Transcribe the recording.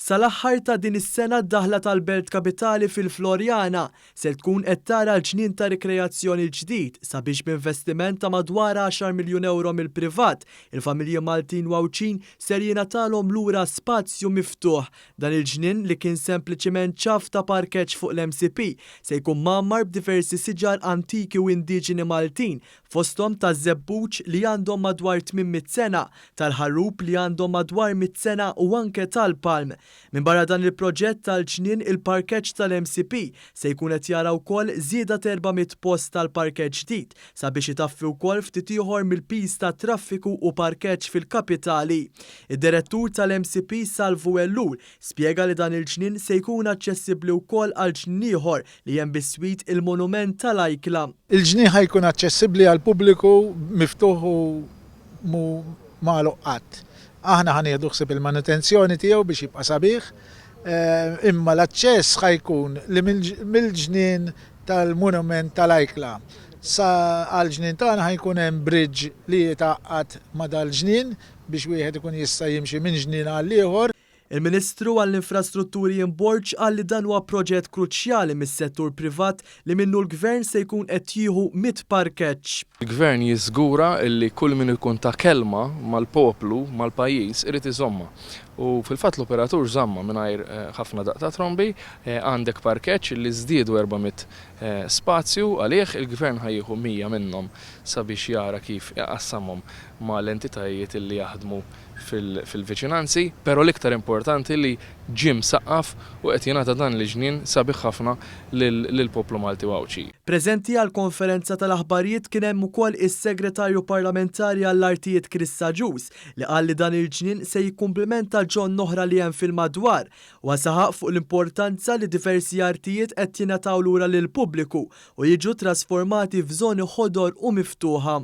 Sal-aħħar ta' din is-sena d-daħla tal-Belt Kapitali fil-Florjana se tkun qed tara l-ġnien ta' rikreazzjoni l-ġdid sabiex b'investiment ta' madwar 10 miljun euro mill-privat, il-familji Maltin Wawċin ser jingħatalhom lura spazju miftuħ. Dan il-ġnien li kien sempliċement ċaf ta' parkeġġ fuq l-MCP se jkun mammar b'diversi siġar antiki u indiġeni Maltin, fosthom ta' żebbuġ li għandhom madwar 800 sena, tal-ħarrub li għandhom madwar 100 sena u anke tal-palm. Min barra dan il-proġett tal-ġnien il-parkeġġ tal-MCP se jkun qed jara wkoll żieda ta' 400 post tal-parkeġġ ġdid sabiex itaffi wkoll ftit ieħor mill-piż tat traffiku u parkeġġ fil-kapitali. Id-direttur tal-MCP Salvu Ellur spjega li dan il-ġnien se jkun aċċessibbli wkoll għal ġnien ieħor li hemm bis-swit il-monument tal-Ajkla. Il-ġnien ħajkun aċċessibbli għall pubbliku miftuħ u magħluq qatt. Aħna ħanieħdu ħsieb il-manutenzjoni tiegħu biex jibqa' sabiħ, imma l-aċċess ħajkun li mill-ġnien tal-monument tal-Ajkla sa għall-ġnien tagħna ħajkun hemm bridge li jitaqqad ma' dal-ġnien biex wieħed ikun jista' jimxi minn ġnien għal ieħor. Il-Ministru għall-Infrastrutturi Imborġ qal li dan huwa proġett kruċjali mis-settur privat li minnu l-Gvern se jkun qed jieħu 100 parkeġġ. Il-Gvern jiżgura li kull min ikun ta' kelma mal-poplu, mal-pajjiż irid iżomma. U fil-fatt l-operatur żamma mingħajr ħafna daqta trombi għandek parkeġġ li żdiedu 400 spazju għalih il-Gvern ħajjieħu 100 minnhom sabiex jara kif jaqassamhom mal-entitajiet li jaħdmu fil-viċinanzi, però l-iktar importanti li ġim saqqaf u qed jingħata dan l-ġnien sabiħ ħafna lill-poplu Malti Wawċi. Preżenti għall-konferenza tal-aħbarijiet kien hemm ukoll is-Segretarju Parlamentari għall-Artijiet Krista Ġus li qal li dan il-ġnien se jikkumplementa ġon oħra li hemm fil-madwar u saħaq fuq l-importanza li diversi artijiet qed jingħataw lura lill-pubbliku u jiġu trasformati f'żoni ħodor u miftuħa.